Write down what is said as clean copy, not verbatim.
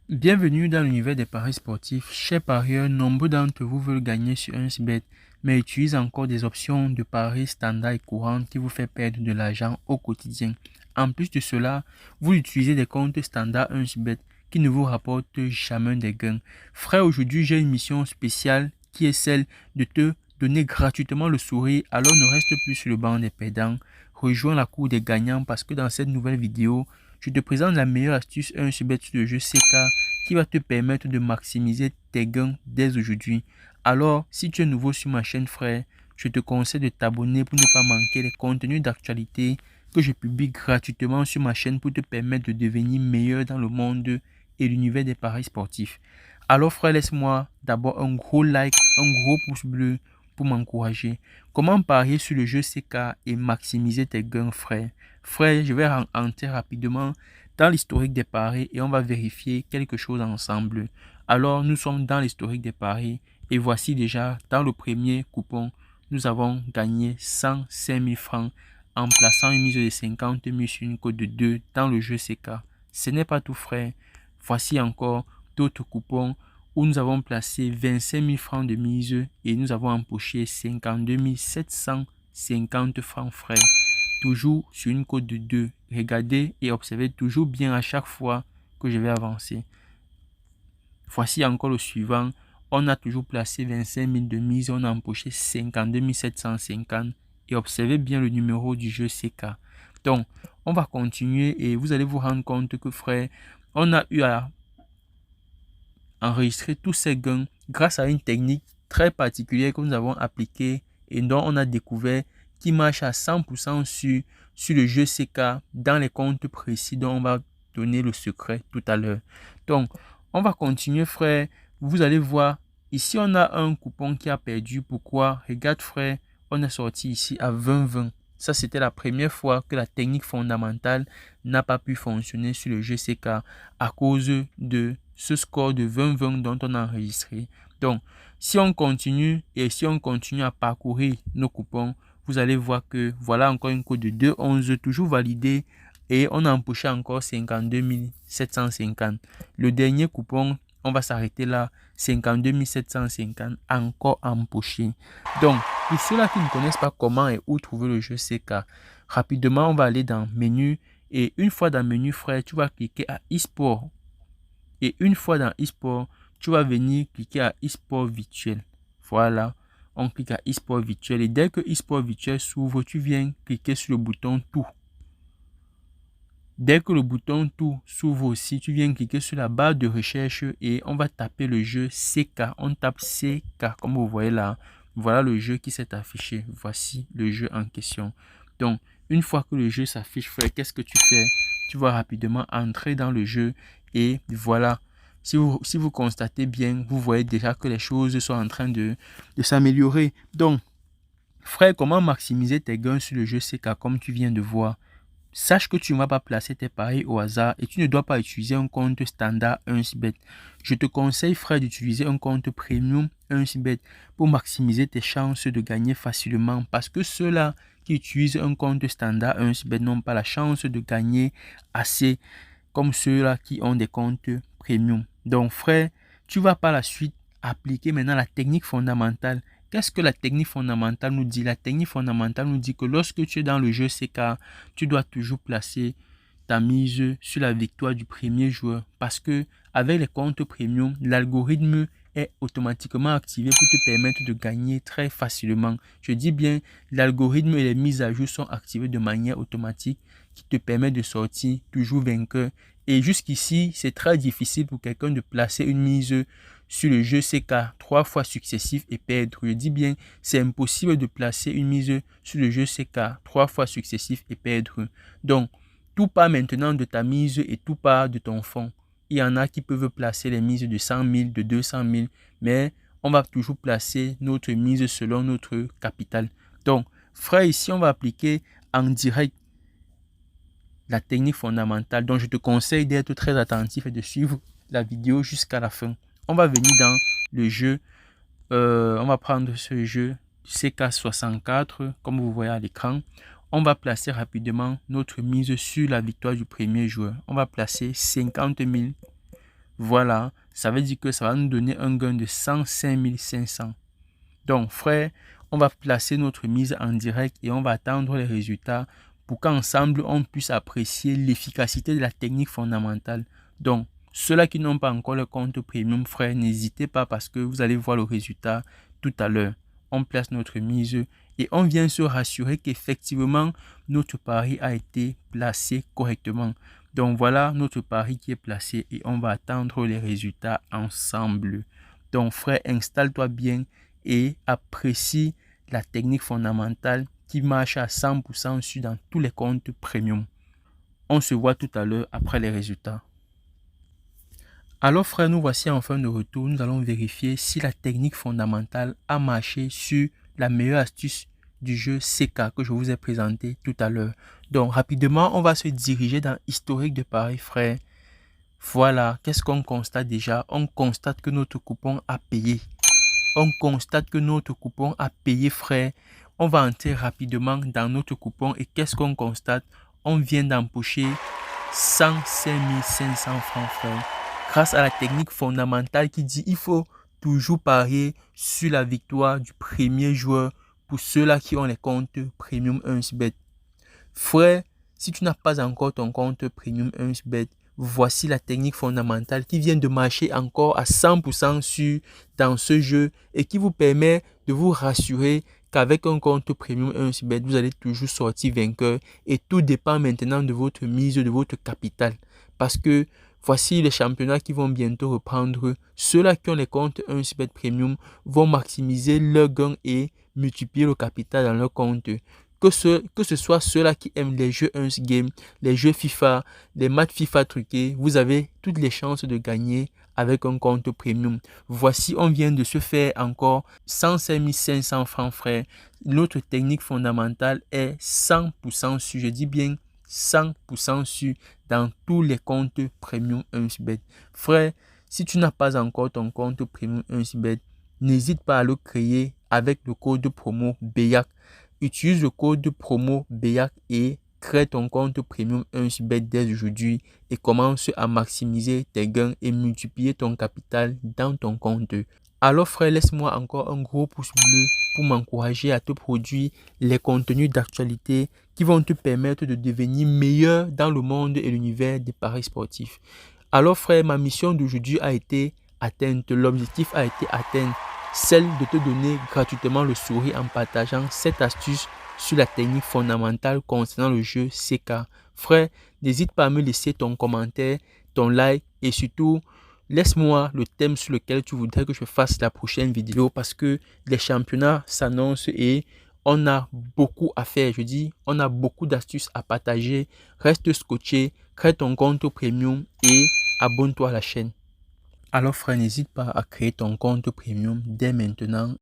Bienvenue dans l'univers des paris sportifs. Chers parieurs, nombreux d'entre vous veulent gagner sur 1xBet, mais utilisent encore des options de paris standard et courantes qui vous font perdre de l'argent au quotidien. En plus de cela, vous utilisez des comptes standard 1xBet qui ne vous rapportent jamais des gains. Frère, aujourd'hui j'ai une mission spéciale qui est celle de te donner gratuitement le sourire, alors ne reste plus sur le banc des perdants. Rejoins la cour des gagnants parce que dans cette nouvelle vidéo, je te présente la meilleure astuce 1xBet sur le jeu CK qui va te permettre de maximiser tes gains dès aujourd'hui. Alors, si tu es nouveau sur ma chaîne frère, je te conseille de t'abonner pour ne pas manquer les contenus d'actualité que je publie gratuitement sur ma chaîne pour te permettre de devenir meilleur dans le monde et l'univers des paris sportifs. Alors frère, laisse-moi d'abord un gros like, un gros pouce bleu pour m'encourager. Comment parier sur le jeu CK et maximiser tes gains frère? Frère, je vais entrer rapidement dans l'historique des paris et on va vérifier quelque chose ensemble. Alors, nous sommes dans l'historique des paris et voici déjà dans le premier coupon, nous avons gagné 105 000 francs en plaçant une mise de 50 000 sur une cote de 2 dans le jeu CK. Ce n'est pas tout frère. Voici encore d'autres coupons où nous avons placé 25 000 francs de mise et nous avons empoché 52 750 francs frère. Toujours sur une cote de 2. Regardez et observez toujours bien à chaque fois que je vais avancer. Voici encore le suivant. On a toujours placé 25 000 de mise, on a empoché 52 750 et observez bien le numéro du jeu CK. Donc, on va continuer et vous allez vous rendre compte que frère, on a eu à enregistrer tous ces gains grâce à une technique très particulière que nous avons appliquée et dont on a découvert qui marche à 100% sur le jeu CK dans les comptes précis dont on va donner le secret tout à l'heure. Donc, on va continuer frère. Vous allez voir, ici on a un coupon qui a perdu. Pourquoi? Regarde frère, on est sorti ici à 20-20. Ça, c'était la première fois que la technique fondamentale n'a pas pu fonctionner sur le jeu CK à cause de ce score de 20-20 dont on a enregistré. Donc, si on continue et si on continue à parcourir nos coupons, vous allez voir que voilà encore une cote de 2,11 toujours validée et on a empoché encore 52 750. Le dernier coupon, on va s'arrêter là, 52 750 encore empoché. Donc, pour ceux-là qui ne connaissent pas comment et où trouver le jeu CK, rapidement, on va aller dans menu et une fois dans menu frère, tu vas cliquer à e-sport. Et une fois dans e-sport, tu vas venir cliquer à e-sport virtuel. Voilà, on clique à e-sport virtuel et dès que e-sport virtuel s'ouvre, tu viens cliquer sur le bouton tout. Dès que le bouton tout s'ouvre aussi, tu viens cliquer sur la barre de recherche et on va taper le jeu CK. On tape CK comme vous voyez là. Voilà le jeu qui s'est affiché. Voici le jeu en question. Donc, une fois que le jeu s'affiche, frère, qu'est-ce que tu fais? Tu vas rapidement entrer dans le jeu et voilà. Si vous constatez bien, vous voyez déjà que les choses sont en train de s'améliorer. Donc, frère, comment maximiser tes gains sur le jeu CK comme tu viens de voir? Sache que tu ne vas pas placer tes paris au hasard et tu ne dois pas utiliser un compte standard 1xBet. Je te conseille, frère, d'utiliser un compte premium 1xBet pour maximiser tes chances de gagner facilement parce que ceux-là qui utilisent un compte standard 1xBet n'ont pas la chance de gagner assez comme ceux-là qui ont des comptes premium. Donc, frère, tu vas par la suite appliquer maintenant la technique fondamentale. Qu'est-ce que la technique fondamentale nous dit? La technique fondamentale nous dit que lorsque tu es dans le jeu CK, tu dois toujours placer ta mise sur la victoire du premier joueur parce que avec les comptes premium, l'algorithme est automatiquement activé pour te permettre de gagner très facilement. Je dis bien, l'algorithme et les mises à jour sont activées de manière automatique qui te permet de sortir toujours vainqueur. Et jusqu'ici, c'est très difficile pour quelqu'un de placer une mise sur le jeu CK 3 fois successif et perdre. Je dis bien, c'est impossible de placer une mise sur le jeu CK 3 fois successif et perdre. Donc, tout part maintenant de ta mise et tout part de ton fonds. Il y en a qui peuvent placer les mises de 100 000, de 200 000, mais on va toujours placer notre mise selon notre capital. Donc, frère, ici, on va appliquer en direct la technique fondamentale. Donc, je te conseille d'être très attentif et de suivre la vidéo jusqu'à la fin. On va venir dans le jeu. On va prendre ce jeu CK64, comme vous voyez à l'écran. On va placer rapidement notre mise sur la victoire du premier joueur. On va placer 50 000 Voilà, ça veut dire que ça va nous donner un gain de 105 500. Donc, frère, on va placer notre mise en direct et on va attendre les résultats pour qu'ensemble, on puisse apprécier l'efficacité de la technique fondamentale. Donc, ceux-là qui n'ont pas encore le compte premium, frère, n'hésitez pas parce que vous allez voir le résultat tout à l'heure. On place notre mise et on vient se rassurer qu'effectivement, notre pari a été placé correctement. Donc, voilà notre pari qui est placé et on va attendre les résultats ensemble. Donc, frère, installe-toi bien et apprécie la technique fondamentale qui marche à 100% sur dans tous les comptes premium. On se voit tout à l'heure après les résultats. Alors frère, nous voici enfin de retour. Nous allons vérifier si la technique fondamentale a marché sur la meilleure astuce du jeu CK que je vous ai présenté tout à l'heure. Donc rapidement, on va se diriger dans historique de paris frère. Voilà, qu'est-ce qu'on constate déjà? On constate que notre coupon a payé. On constate que notre coupon a payé frère. On va entrer rapidement dans notre coupon et qu'est-ce qu'on constate? On vient d'empocher 105 500 francs frère. Grâce à la technique fondamentale qui dit il faut toujours parier sur la victoire du premier joueur pour ceux-là qui ont les comptes Premium 1xBet. Frère, si tu n'as pas encore ton compte Premium 1xBet, voici la technique fondamentale qui vient de marcher encore à 100% sur dans ce jeu et qui vous permet de vous rassurer qu'avec un compte Premium 1xBet, vous allez toujours sortir vainqueur et tout dépend maintenant de votre mise, de votre capital. Parce que voici les championnats qui vont bientôt reprendre. Ceux-là qui ont les comptes 1xBet Premium vont maximiser leur gain et multiplier le capital dans leur compte. Que ce soit ceux-là qui aiment les jeux 1 game, les jeux FIFA, les matchs FIFA truqués, vous avez toutes les chances de gagner avec un compte premium. Voici, on vient de se faire encore 105 500 francs frère. Notre technique fondamentale est 100% sûr, je dis bien 100% sûr dans tous les comptes premium 1xBet. Frère, si tu n'as pas encore ton compte premium 1xBet, n'hésite pas à le créer avec le code promo BEYAC. Utilise le code promo BEYAC et crée ton compte premium 1xBet dès aujourd'hui et commence à maximiser tes gains et multiplier ton capital dans ton compte. Alors frère, laisse-moi encore un gros pouce bleu pour m'encourager à te produire les contenus d'actualité qui vont te permettre de devenir meilleur dans le monde et l'univers des paris sportifs. Alors frère, ma mission d'aujourd'hui a été atteinte, l'objectif a été atteint. Celle de te donner gratuitement le sourire en partageant cette astuce sur la technique fondamentale concernant le jeu CK. Frère, n'hésite pas à me laisser ton commentaire, ton like et surtout, laisse-moi le thème sur lequel tu voudrais que je fasse la prochaine vidéo parce que les championnats s'annoncent et on a beaucoup à faire. Je dis, on a beaucoup d'astuces à partager. Reste scotché, crée ton compte premium et abonne-toi à la chaîne. Alors frère, n'hésite pas à créer ton compte premium dès maintenant